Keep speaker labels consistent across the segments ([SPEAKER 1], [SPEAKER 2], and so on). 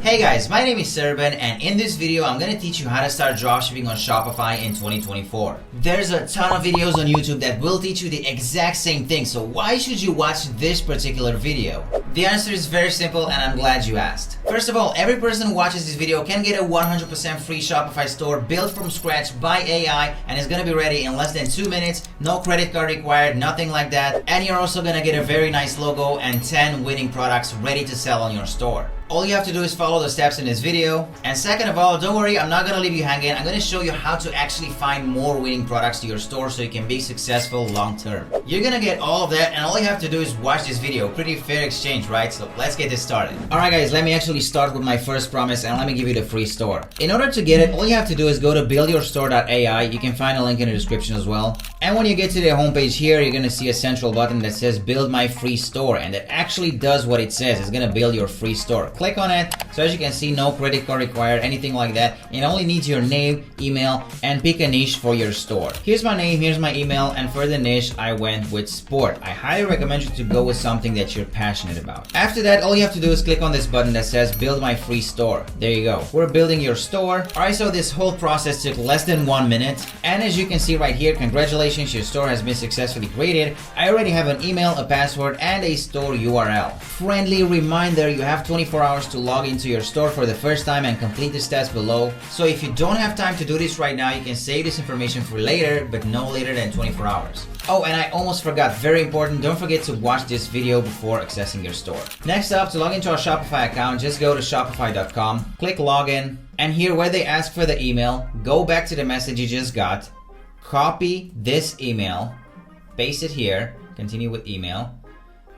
[SPEAKER 1] Hey guys, my name is Serban, and in this video I'm going to teach you how to start dropshipping on Shopify in 2024. There's a ton of videos on YouTube that will teach you the exact same thing, so why should you watch this particular video? The answer is very simple, and I'm glad you asked. First of all, every person who watches this video can get a 100% free Shopify store built from scratch by AI, and it's going to be ready in less than 2 minutes, no credit card required, nothing like that, and you're also going to get a very nice logo and 10 winning products ready to sell on your store. All you have to do is follow the steps in this video. And second of all, don't worry, I'm not going to leave you hanging. I'm going to show you how to actually find more winning products to your store so you can be successful long term. You're going to get all of that, and all you have to do is watch this video. Pretty fair exchange, right? So let's get this started. Alright guys, let me actually start with my first promise, and let me give you the free store. In order to get it, all you have to do is go to buildyourstore.ai. You can find a link in the description as well. And when you get to the homepage here, you're going to see a central button that says build my free store, and that actually does what it says. It's going to build your free store. Click on it. So as you can see, no credit card required, anything like that. It only needs your name, email, and pick a niche for your store. Here's my name, here's my email, and for the niche, I went with sport. I highly recommend you to go with something that you're passionate about. After that, all you have to do is click on this button that says build my free store. There you go. We're building your store. Alright, so this whole process took less than 1 minute. And as you can see right here, congratulations, your store has been successfully created. I already have an email, a password, and a store URL. Friendly reminder, you have 24 hours to log into your store for the first time and complete the steps below. So if you don't have time to do this right now, you can save this information for later, but no later than 24 hours. Oh, and I almost forgot, very important, don't forget to watch this video before accessing your store. Next up, to log into our Shopify account, just go to shopify.com, click login, and here where they ask for the email, go back to the message you just got, copy this email, paste it here, continue with email,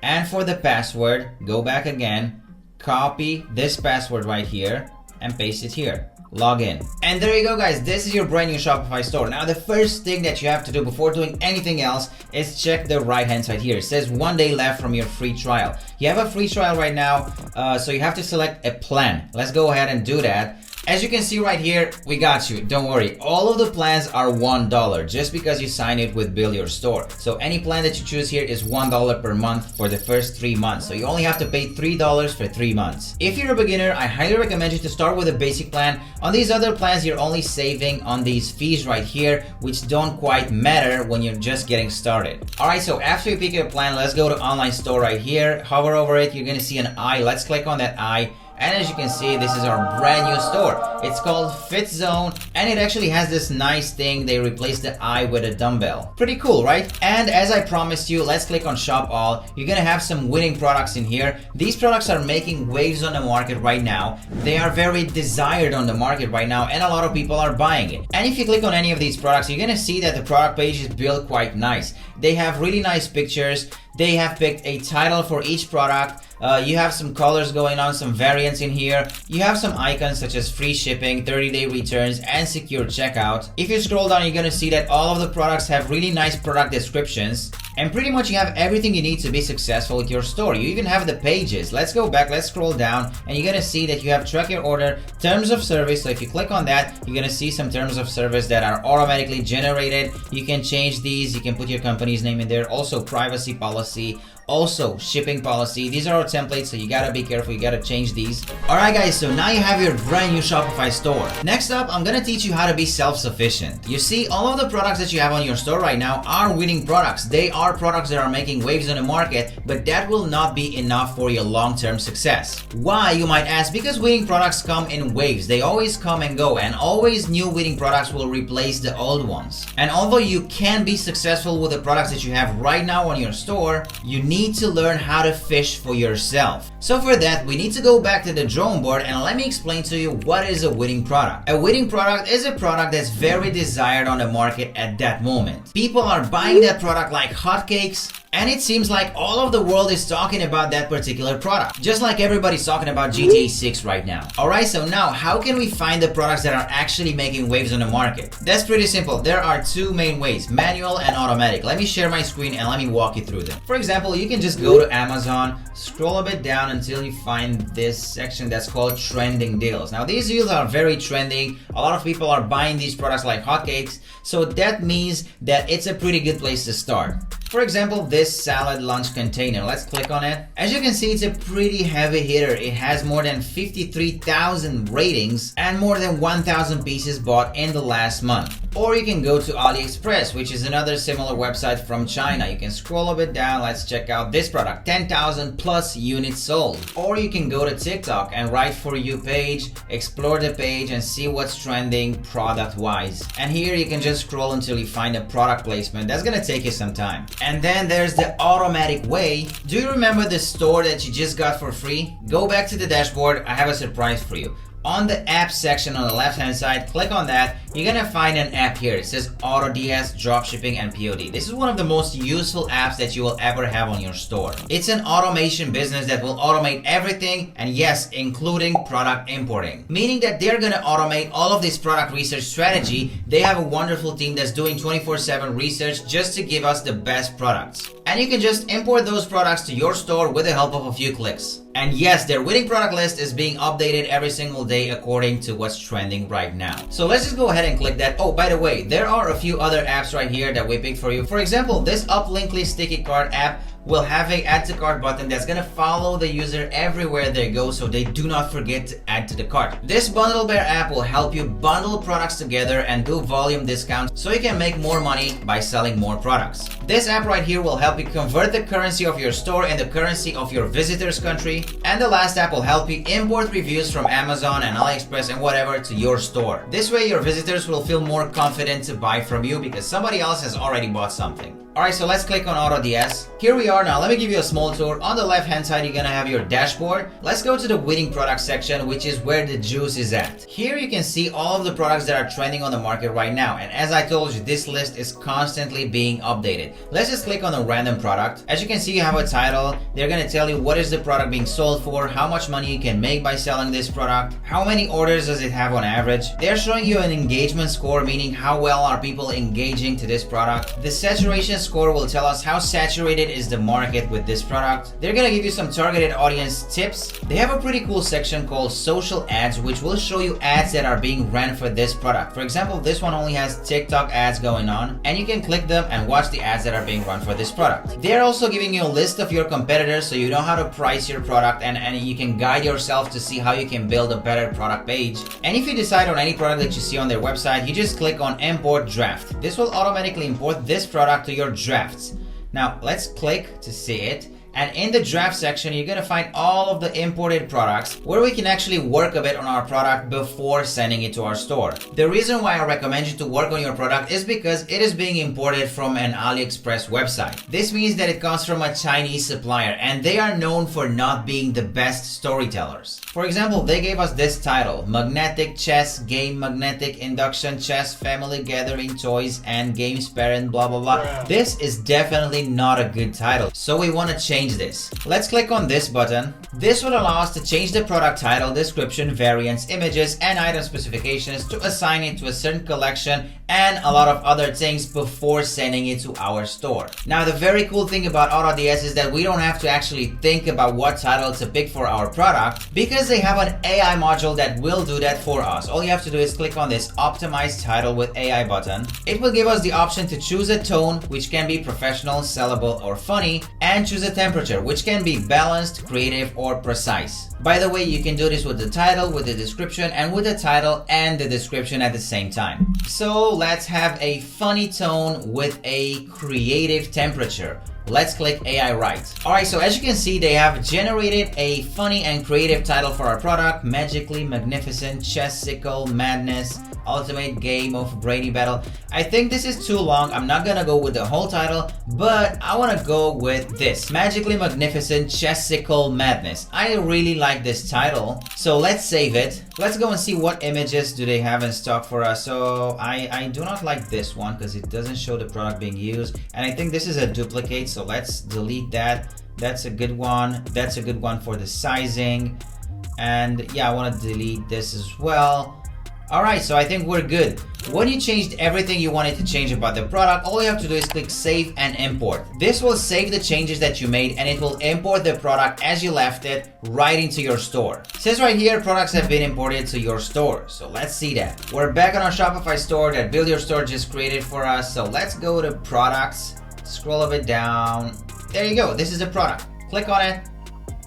[SPEAKER 1] and for the password, go back again, copy this password right here and paste it here. Log in. And there you go guys, this is your brand new Shopify store. Now the first thing that you have to do before doing anything else is check the right hand side here. It says 1 day left from your free trial. You have a free trial right now, so you have to select a plan. Let's go ahead and do that. As you can see right here, we got you. Don't worry, all of the plans are $1 just because you sign it with Build Your Store. So any plan that you choose here is $1 per month for the first 3 months. So you only have to pay $3 for 3 months. If you're a beginner, I highly recommend you to start with a basic plan. On these other plans, you're only saving on these fees right here, which don't quite matter when you're just getting started. Alright, so after you pick your plan, let's go to online store right here. Hover over it, you're gonna see an eye. Let's click on that eye. And as you can see, this is our brand new store. It's called Fit Zone, and it actually has this nice thing. They replaced the eye with a dumbbell. Pretty cool, right? And as I promised you, let's click on Shop All. You're gonna have some winning products in here. These products are making waves on the market right now. They are very desired on the market right now, and a lot of people are buying it. And if you click on any of these products, you're gonna see that the product page is built quite nice. They have really nice pictures. They have picked a title for each product. You have some colors going on, some variants in here. You have some icons such as free shipping, 30-day returns, and secure checkout. If you scroll down, you're gonna see that all of the products have really nice product descriptions. And pretty much you have everything you need to be successful with your store. You even have the pages. Let's go back, let's scroll down, and you're gonna see that you have track your order, terms of service. So if you click on that, you're gonna see some terms of service that are automatically generated. You can change these, you can put your company's name in there, also privacy policy, also shipping policy. These are our templates, so you gotta be careful, you gotta change these. Alright guys, so now you have your brand new Shopify store. Next up, I'm gonna teach you how to be self-sufficient. You see, all of the products that you have on your store right now are winning products. They are products that are making waves on the market, but that will not be enough for your long-term success. Why, you might ask? Because winning products come in waves. They always come and go, and always new winning products will replace the old ones. And although you can be successful with the products that you have right now on your store, you need to learn how to fish for yourself. So for that, we need to go back to the drawing board, and let me explain to you what is a winning product. A winning product is a product that's very desired on the market at that moment. People are buying that product like hotcakes, and it seems like all of the world is talking about that particular product. Just like everybody's talking about GTA 6 right now. Alright, so now how can we find the products that are actually making waves on the market? That's pretty simple. There are two main ways, manual and automatic. Let me share my screen and let me walk you through them. For example, you can just go to Amazon, scroll a bit down until you find this section that's called trending deals. Now these deals are very trending. A lot of people are buying these products like hotcakes, so that means that it's a pretty good place to start. For example, this salad lunch container. Let's click on it. As you can see, it's a pretty heavy hitter. It has more than 53,000 ratings and more than 1,000 pieces bought in the last month. Or you can go to AliExpress, which is another similar website from China. You can scroll a bit down. Let's check out this product. 10,000 plus units sold. Or you can go to TikTok and write For You page, explore the page and see what's trending product wise. And here you can just scroll until you find a product placement. That's gonna take you some time. And then there's the automatic way. Do you remember the store that you just got for free? Go back to the dashboard. I have a surprise for you. On the app section on the left hand side, click on that. You're gonna find an app here. It says AutoDS, Dropshipping and POD. This is one of the most useful apps that you will ever have on your store. It's an automation business that will automate everything, and yes, including product importing. Meaning that they're gonna automate all of this product research strategy. They have a wonderful team that's doing 24/7 research just to give us the best products. And you can just import those products to your store with the help of a few clicks. And yes, their winning product list is being updated every single day according to what's trending right now. So let's just go ahead and click that. Oh, by the way, there are a few other apps right here that we picked for you. For example, this Uplinkly sticky card app will have a add to cart button that's gonna follow the user everywhere they go so they do not forget to add to the cart. This Bundle Bear app will help you bundle products together and do volume discounts so you can make more money by selling more products. This app right here will help you convert the currency of your store and the currency of your visitor's country. And the last app will help you import reviews from Amazon and AliExpress and whatever to your store. This way your visitors will feel more confident to buy from you because somebody else has already bought something. Alright, so let's click on AutoDS. Here we are now. Let me give you a small tour. On the left hand side, you're gonna have your dashboard. Let's go to the winning product section, which is where the juice is at. Here you can see all of the products that are trending on the market right now. And as I told you, this list is constantly being updated. Let's just click on a random product. As you can see, you have a title. They're gonna tell you what is the product being sold for, how much money you can make by selling this product, how many orders does it have on average. They're showing you an engagement score, meaning how well are people engaging to this product. The saturation score will tell us how saturated is the market with this product. They're gonna give you some targeted audience tips. They have a pretty cool section called social ads, which will show you ads that are being ran for this product. For example, this one only has TikTok ads going on, and you can click them and watch the ads that are being run for this product. They're also giving you a list of your competitors so you know how to price your product and you can guide yourself to see how you can build a better product page. And if you decide on any product that you see on their website, you just click on import draft. This will automatically import this product to your drafts. Now let's click to see it. And in the draft section, you're gonna find all of the imported products where we can actually work a bit on our product before sending it to our store. The reason why I recommend you to work on your product is because it is being imported from an AliExpress website. This means that it comes from a Chinese supplier and they are known for not being the best storytellers. For example, they gave us this title: Magnetic Chess Game, Magnetic Induction Chess, Family Gathering Toys and Games Parent, blah blah blah. This is definitely not a good title, so we want to change this. Let's click on this button. This will allow us to change the product title, description, variants, images, and item specifications to assign it to a certain collection and a lot of other things before sending it to our store. Now, the very cool thing about AutoDS is that we don't have to actually think about what title to pick for our product because they have an AI module that will do that for us. All you have to do is click on this Optimize Title with AI button. It will give us the option to choose a tone, which can be professional, sellable, or funny, and choose a temperature, which can be balanced, creative, or precise. By the way, you can do this with the title, with the description, and with the title and the description at the same time. So let's have a funny tone with a creative temperature. Let's click AI Write. Alright, so as you can see, they have generated a funny and creative title for our product: Magically Magnificent Chessicle Madness Ultimate Game of Brady Battle. I think this is too long. I'm not gonna go with the whole title, but I wanna go with this: Magically Magnificent Chessicle Madness. I really like this title, so let's save it. Let's go and see what images do they have in stock for us. So I do not like this one because it doesn't show the product being used, and I think this is a duplicate, so let's delete that. That's a good one. That's a good one for the sizing. And yeah, I want to delete this as well. Alright, so I think we're good. When you changed everything you wanted to change about the product, all you have to do is click Save and Import. This will save the changes that you made and it will import the product as you left it right into your store. It says right here, products have been imported to your store. So let's see that. We're back on our Shopify store that Build Your Store just created for us. So let's go to Products, Scroll a bit down. There you go. This is the product. Click on it.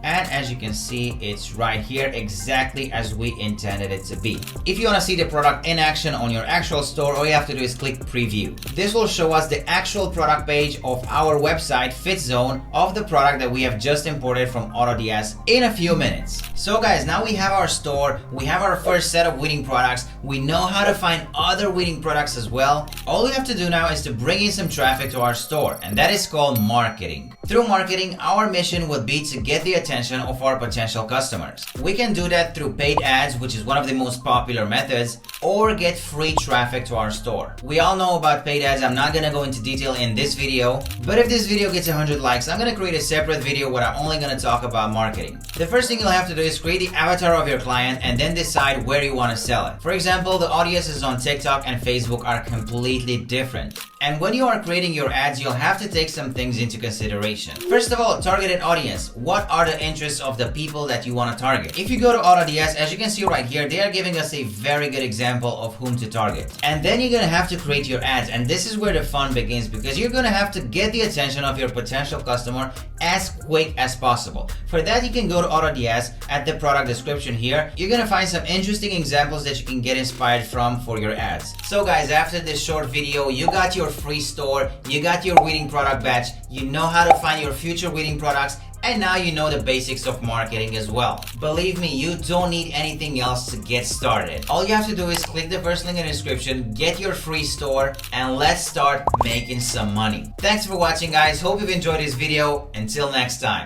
[SPEAKER 1] And as you can see, it's right here exactly as we intended it to be. If you want to see the product in action on your actual store, all you have to do is click preview. This will show us the actual product page of our website fit zone of the product that we have just imported from AutoDS in a few minutes. So guys, now we have our store, we have our first set of winning products, we know how to find other winning products as well. All we have to do now is to bring in some traffic to our store, and that is called marketing. Through marketing, our mission would be to get the attention of our potential customers. We can do that through paid ads, which is one of the most popular methods, or get free traffic to our store. We all know about paid ads. I'm not gonna go into detail in this video, but if this video gets 100 likes, I'm gonna create a separate video where I'm only gonna talk about marketing. The first thing you'll have to do is create the avatar of your client and then decide where you want to sell it. For example, the audiences on TikTok and Facebook are completely different. And when you are creating your ads, you'll have to take some things into consideration. First of all, targeted audience. What are the interests of the people that you want to target? If you go to AutoDS, as you can see right here, they are giving us a very good example of whom to target. And then you're going to have to create your ads. And this is where the fun begins, because you're going to have to get the attention of your potential customer as quick as possible. For that, you can go to AutoDS at the product description here. You're going to find some interesting examples that you can get inspired from for your ads. So guys, after this short video, you got your free store, you got your winning product batch, you know how to find your future winning products, and now you know the basics of marketing as well. Believe me, you don't need anything else to get started. All you have to do is click the first link in the description, get your free store, and let's start making some money. Thanks for watching guys, hope you've enjoyed this video. Until next time.